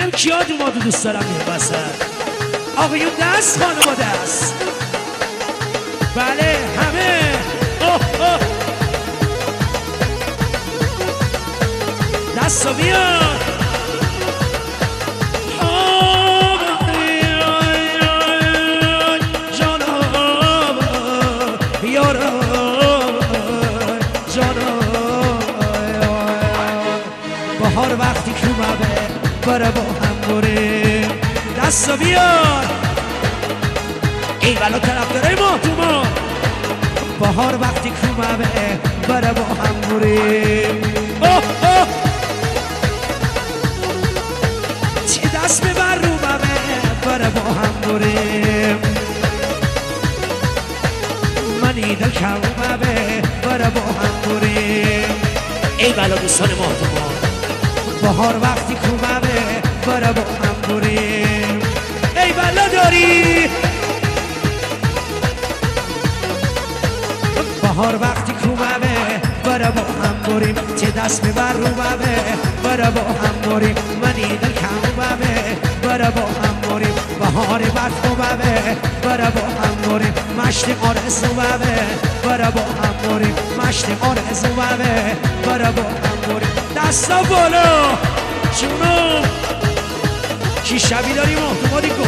ببینم کیا دوماتو دوست دارم این وسط. آقایون دست، خانوما دست. بله همه. اوه اوه. دست رو بیار. بهار وقتی که اومده برای با هم بریم. دست رو بیار. ای بلا طرف داره ما تو ما. بهار وقتی که اومده برای با هم بریم. اوه اوه. چی دست ببر رو ممه برای با هم بریم. منی دل کم اومده برای با هم بریم. ای بلا دوستان ما تو ما. بهار وقتی که اومده برای با هم بریم. ای بلا داری. بهار وقتی که اومده برای با هم بریم. چه دست ببر رو ممه برای با هم بریم. منی دل کم اومده برای با هم بریم. بهار برف اومده برای با هم بریم. مشت آرز اومده برای با هم بریم. مشت آرز اومده برای با هم بریم. دستا بالا جونم. کی شبی داریم احتمالی کن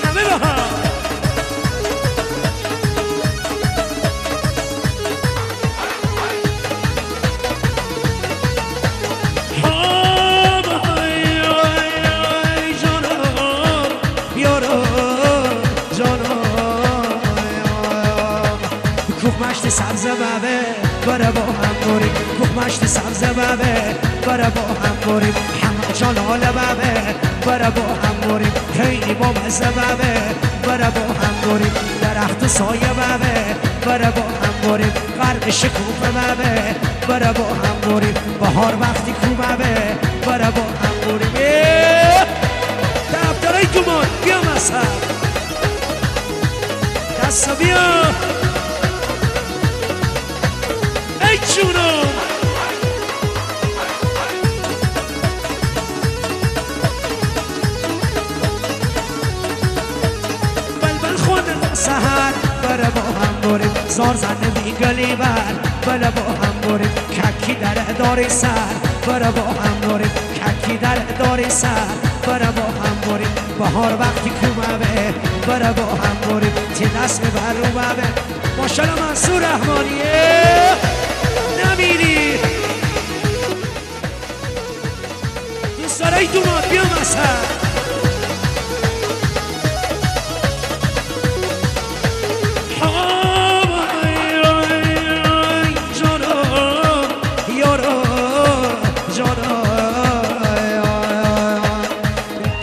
همه با هم. سبز بابه برای با هم بریم. کوه سبز بابه برای با هم بریم. همه جلال بابه برای با هم بریم. خیلی با مزه بابه برای با هم بریم. درخت سایه بابه برای با هم بریم. غرق شکوفه بابه برای با هم بریم. بهار وقتی کو بابه برای با هم بریم. طرفدارای دومان بیا مصر دست بیا. ای جونم. بلبل خونه سهر برای با هم بریم. زار زنه میگلی برای با هم بریم. ککی در داری سر برای با هم بریم. ککی در داری سر برای با هم بریم. بهار وقتی کومه برای با هم بریم. تی دست ببر رو ببه. ماشالله منصور رحمانیه نمیری. دوستارای دومان بیا مصر.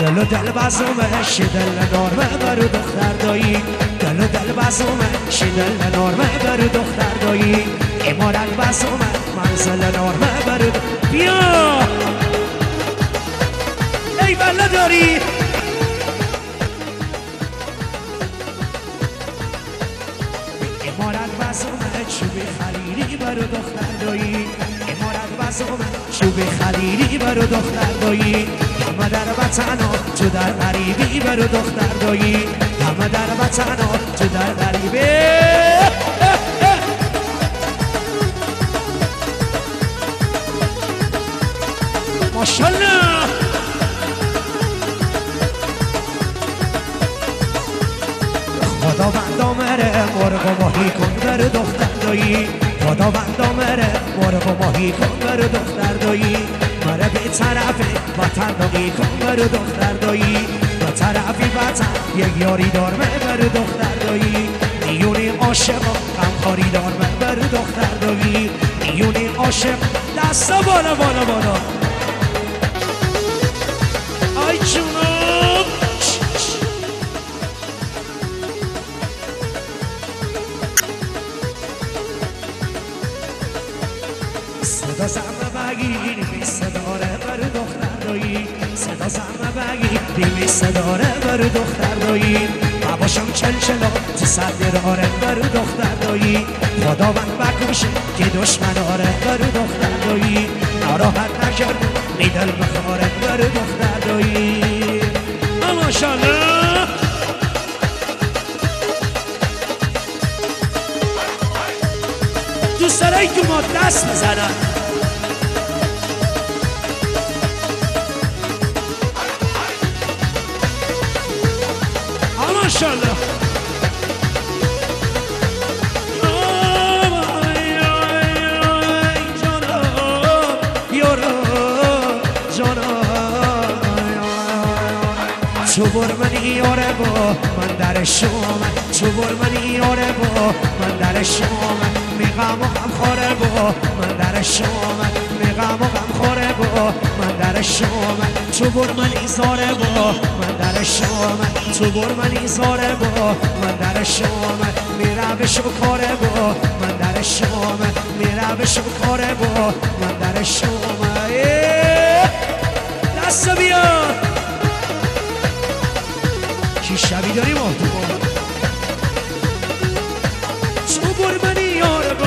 دل و دل بازومه شدل نارمه برو دختر دایی. دل و دل بازومه شدل نارمه برو دختر دایی. امارت بازومه منزل نارمه برو بیا. ای بلا داری. امارت بازومه چوبی خلیلی برو دختر دایی. امارت بازومه چوبی خلیلی برو دختر دایی. همه در وطنا تو در غریبی برو دختر دایی. همه در وطنا تو در غریبی. ماشالله. خدا بندا مره مرغ و ماهی کن برو دختر دایی. خدا بندا مره مرغ و ماهی کن برو دختر دایی. مره به طرف وطن دایی کن برو دختر دایی. به طرفی وطن یک یاری دارمه برو دختر دایی. میونی عاشق غمخواری دارمه برو دختر دایی. میونی عاشق دستا بالا بالا بالا. آی جونم. صدا زمه بگیر بی صداره بر دختر دایی. صدا زمه بگیر بی صداره بر دختر دایی. باباشم چلچلا تو صد راره بر دختر دایی. خدا من بکشه که دشمناره بر دختر دایی. ناراحت نکرد میدل بخارت بر دختر دایی ماشالله دوست دارایی تو ما دست بزنن ماشالله تو برمنی یاره با من در شومن تو برمنی یاره با من در شومن میغم و غم خوره با من در شومن میغم و غم خوره با من در شومن تو برمنی زاره با من در شومن تو برمنی زاره با من در شومن میره به شکاره با من در شومن میره به شکاره با من در شومن دست بیار کی شبی داری محتوم تو برمنی یاره با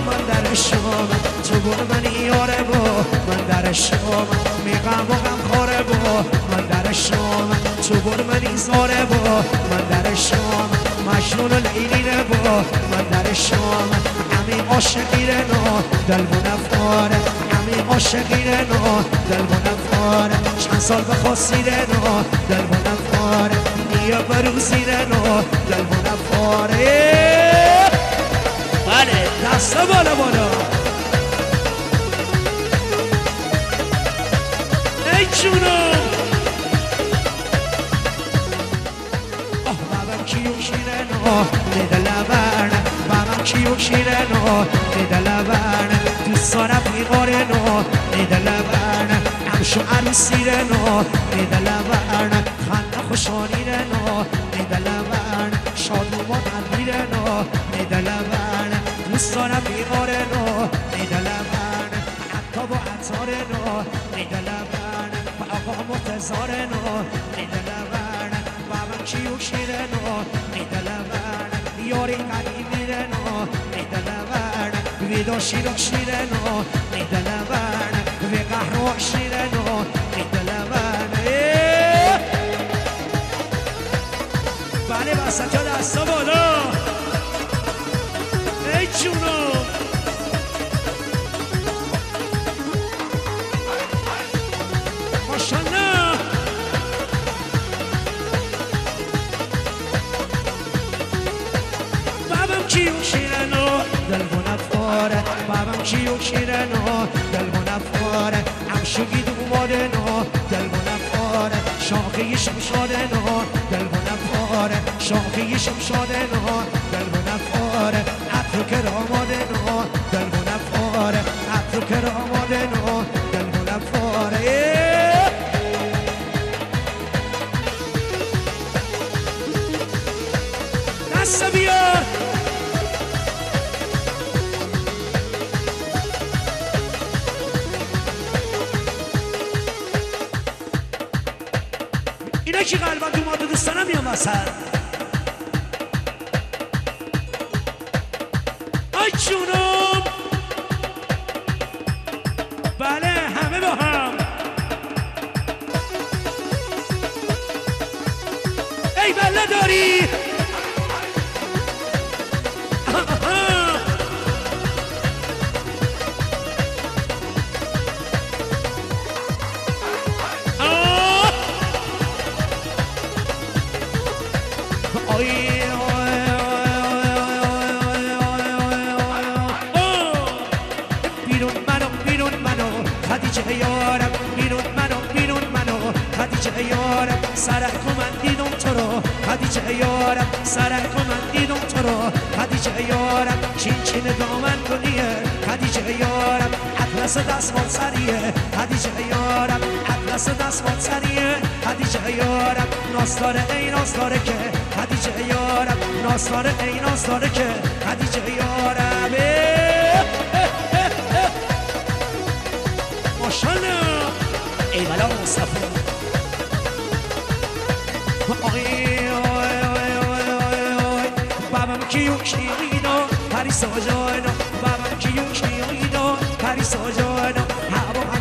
من در شومن تو برمنی یاره با من در شومن میغم و غم خوره با من در شومن تو برمنی زاره با من در شومن مجنون و لیلی با من در شومن همین عاشقی نو دل و نفاره همین عاشقی نو دل و نفاره چند سال بخواستی نو دل و نفاره نیه بروزی نو دل و نفاره بله دست بالا بالا ای جونم بابم کیو شیره نو میده لبرنه بابم کیو شیره نو میده لبرنه دوست دارم بیغاره نو میده لبرنه همشو عروسی نو میده لبرنه خنده خوشانی نو میده لبرنه شادومان میره نو میده لبرنه دوست دارم بیغاره نو میده لبرنه حتی با عطار نو میده لبرنه با آقا متزار نو میده لبرنه بابم کیو شیره نو میده لبرنه یاری قدیم میره نو میده لبرنه ویدا شیرو شیره نو میده لبرنه وی قهرو شیره نو میده لبرنه بله وسط ها دستا بالا ای جونو ماشالله بابم کیو شیره نو دل و نفاره بابم کیو شیره نو دل و نفاره همشگی دوماده نو دل و نفاره شاخه شمشاده نو دل و نفاره شاخه شمشاده نو دل و نفاره عطر کراماده نو دل و نفاره عطر کراماده نو دل و نفاره دست بیار اینا که قلبا تو ما دوست دارم میام وسط آی جونم بله همه با هم ای بله داری سرک من دیدم تو رو خدیجه یارم سرک من دیدم تو رو خدیجه یارم چین چین دامن کنیه خدیجه یارم اطلس دستمال سریه خدیجه یارم اطلس دستمال سریه خدیجه یارم ناستاره ای ناستاره که خدیجه یارم ناستاره ای ناستاره که خدیجه یارم ماشالله ای بلا مصطفی بابم کیو کیو پریسا جانا بابم کیو کیو پریسا جانا هوا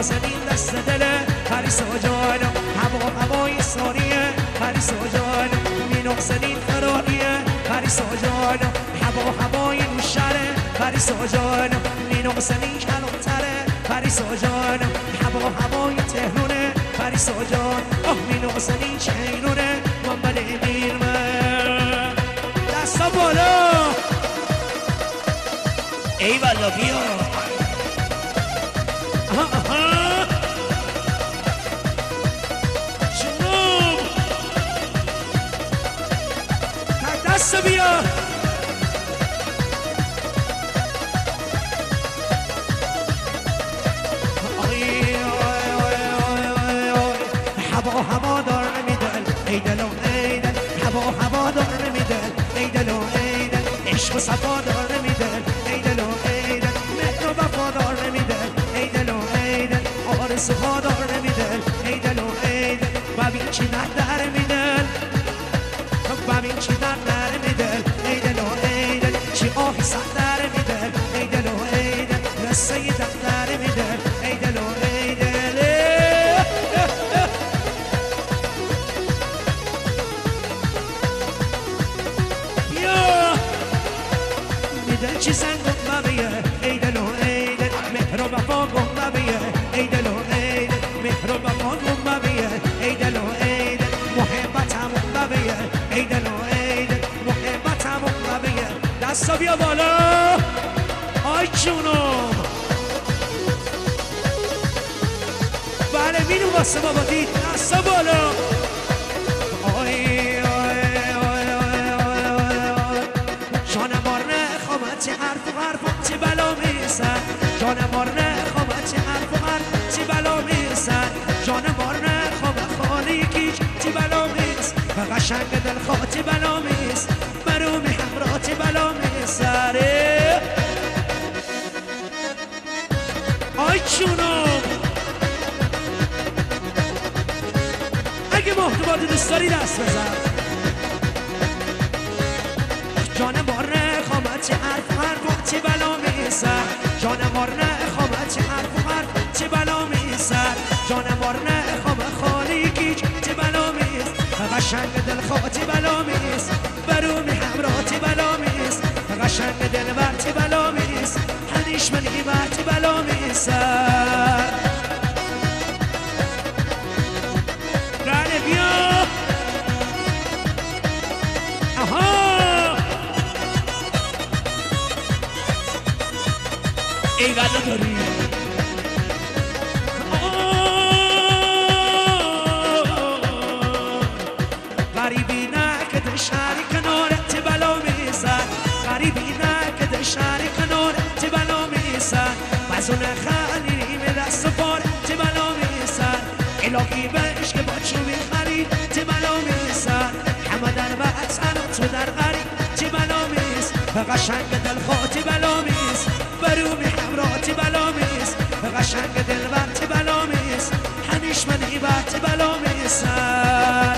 نازنین دست دله پریسا جان هوای ساریه پریسا جان می نازنین فراریه پریسا جان هوای نوشره پریسا جان می نازنین کلانتره پریسا جان هوای تهرونه پریسا جان می نازنین چینونه محمد میرمه دستا بالا ای والا بیا جنوب تا دست بیا هوا دار نمیدل ای دلو ای دل هوا دار نمیدل ای دلو ای دل عشق و صفا دار نمیدل ای دلو ای دل مهر و وفا دار نمیدل ای دلو ای دل آرزوها دار نمیدل ای دلو ای دل ببین چی در میدل ببین چی در میدل ای دلو ای دل چی آهی سر در میدل ای دلو ای دل رسه در میدل ای دلو ای دل چی زن گم بیه ای دلو ای دل مهر و وفا گم بیه ای دلو ای دل مهر و وفا گم بیه ای دلو ای دل محبتم بیه ای دلو ای دل محبتم بیه دستا بیا بالا آی جونم بله مینو واسه بابا دید دستا بالا چه بلا میرسن جان مار نخوابه چه حرف و حرف چه بلا میرسن جان مار نخوابه خالی کیچ چه بلا میرس و قشنگ دل خواه چه بلا میرس برومی همراه چه بلا میرسره آی چونم اگه محتوات دوست داری دست بزن جان مار نخوابه چه حرف و حرف چه بلا میسر جان مار نخوابه چه حرف و حرف چه بلا میسر جان مار نخوابه خالی کیچ چه بلا میس قشنگ دل خواه چه بلا میس برومی همراه چه بلا میس قشنگ دل بر چه بلا میس هنیش منی بر چه بلا میسر بله بیا ای والا داری غریبی نه که در شهری کنارت چه بلا میزن غریبی نه که در شهری کنارت چه بلا میزن بزن خلیلی به دست و پاره چه بلا میزن الهی بهش که با چوبی خرید چه بلا میزن همه در وطن و تو در غریب چه بلا میز قشنگ دل خواه چه بلا میز برومی همراه چه بلا میز قشنگ دل بر چه بلا میز همیش منی بر چه بلا میزن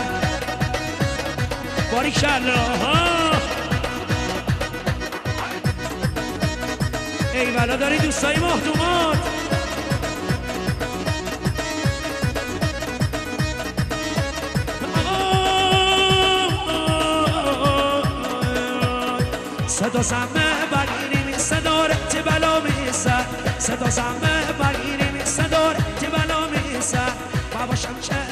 باریکالله ای والا داری دوستای محتومات صدا زمه بگیریم صداره چه بلا میسر صدا زمه بگیریم صداره چه بلا میسر باباشم چه